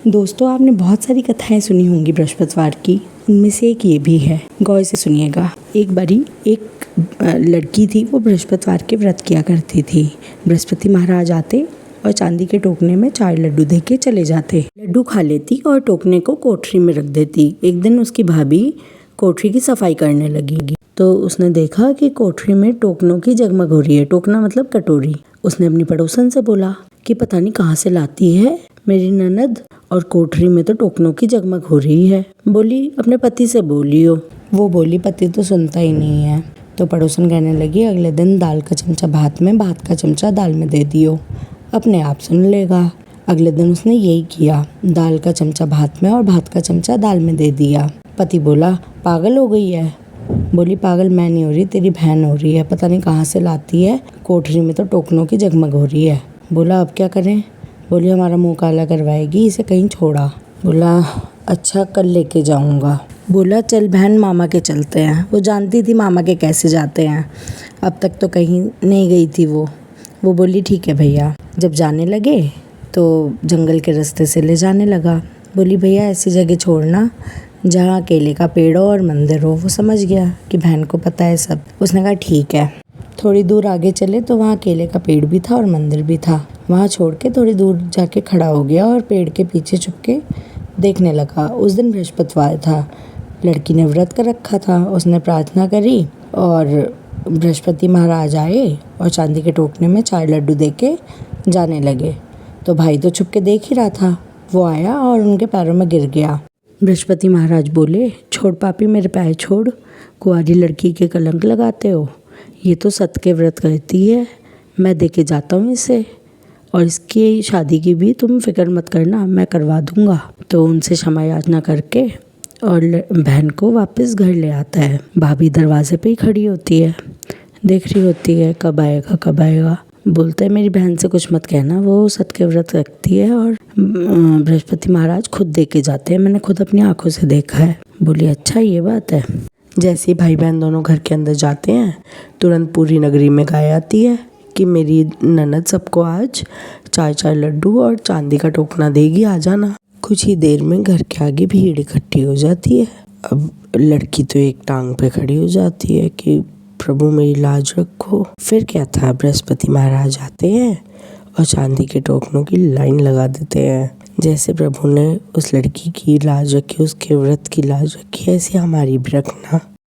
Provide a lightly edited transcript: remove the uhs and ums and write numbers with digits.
दोस्तों, आपने बहुत सारी कथाएं सुनी होंगी बृहस्पतिवार की। उनमें से एक ये भी है, गौर से सुनिएगा। एक बारी एक लड़की थी, वो बृहस्पतिवार के व्रत किया करती थी। बृहस्पति महाराज आते और चांदी के टोकने में 4 लड्डू दे के चले जाते। लड्डू खा लेती और टोकने को कोठरी में रख देती। एक दिन उसकी भाभी कोठरी की सफाई करने लगी तो उसने देखा कि कोठरी में टोकनों की जगमग हो रही है। टोकना मतलब कटोरी। उसने अपनी पड़ोसन से बोला कि पता नहीं कहाँ से लाती है मेरी ननद, और कोठरी में तो टोकनों की जगमग हो रही है। बोली अपने पति से बोलियो। वो बोली पति तो सुनता ही नहीं है। तो पड़ोसन कहने लगी अगले दिन दाल का चमचा भात में, भात का चमचा दाल में दे दियो, अपने आप सुन लेगा। अगले दिन उसने यही किया, दाल का चमचा भात में और भात का चमचा दाल में दे दिया। पति बोला पागल हो गई है। बोली पागल मैं नहीं हो रही, तेरी बहन हो रही है, पता नहीं कहाँ से लाती है, कोठरी में तो टोकनों की जगमग हो रही है। बोला अब क्या करें। बोली हमारा मुंह काला करवाएगी, इसे कहीं छोड़ा। बोला अच्छा कल लेके जाऊंगा। बोला चल बहन मामा के चलते हैं। वो जानती थी मामा के कैसे जाते हैं, अब तक तो कहीं नहीं गई थी वो बोली ठीक है भैया। जब जाने लगे तो जंगल के रास्ते से ले जाने लगा। बोली भैया ऐसी जगह छोड़ना जहाँ केले का पेड़ हो और मंदिर हो। वो समझ गया कि बहन को पता है सब। उसने कहा ठीक है। थोड़ी दूर आगे चले तो वहाँ केले का पेड़ भी था और मंदिर भी था। वहाँ छोड़ के थोड़ी दूर जाके खड़ा हो गया और पेड़ के पीछे छुप के देखने लगा। उस दिन बृहस्पतिवार था। लड़की ने व्रत कर रखा था। उसने प्रार्थना करी और बृहस्पति महाराज आए और चांदी के टोकने में 4 लड्डू दे के जाने लगे। तो भाई तो छुप के देख ही रहा था। वो आया और उनके पैरों में गिर गया। बृहस्पति महाराज बोले छोड़ पापी, मेरे पैर छोड़, कुंवारी लड़की के कलंक लगाते हो। ये तो सत के व्रत करती है, मैं दे के जाता हूँ इसे, और इसकी शादी की भी तुम फिक्र मत करना, मैं करवा दूंगा। तो उनसे क्षमा याचना करके और बहन को वापस घर ले आता है। भाभी दरवाजे पे ही खड़ी होती है, देख रही होती है कब आएगा कब आएगा। बोलते हैं मेरी बहन से कुछ मत कहना, वो सत के व्रत रखती है और बृहस्पति महाराज खुद दे के जाते हैं, मैंने खुद अपनी आंखों से देखा है। बोली अच्छा ये बात है। जैसे ही भाई बहन दोनों घर के अंदर जाते हैं, तुरंत पूरी नगरी में गाय आती है कि मेरी ननद सबको आज 4 लड्डू और चांदी का टोकना देगी, आ जाना। कुछ ही देर में घर के आगे भीड़ इकट्ठी हो जाती है। अब लड़की तो एक टांग पे खड़ी हो जाती है कि प्रभु मेरी लाज रखो। फिर क्या था, बृहस्पति महाराज आते हैं और चांदी के टोकनों की लाइन लगा देते हैं। जैसे प्रभु ने उस लड़की की लाज रखी, उसके व्रत की लाज रखी, ऐसे हमारी भी रखना।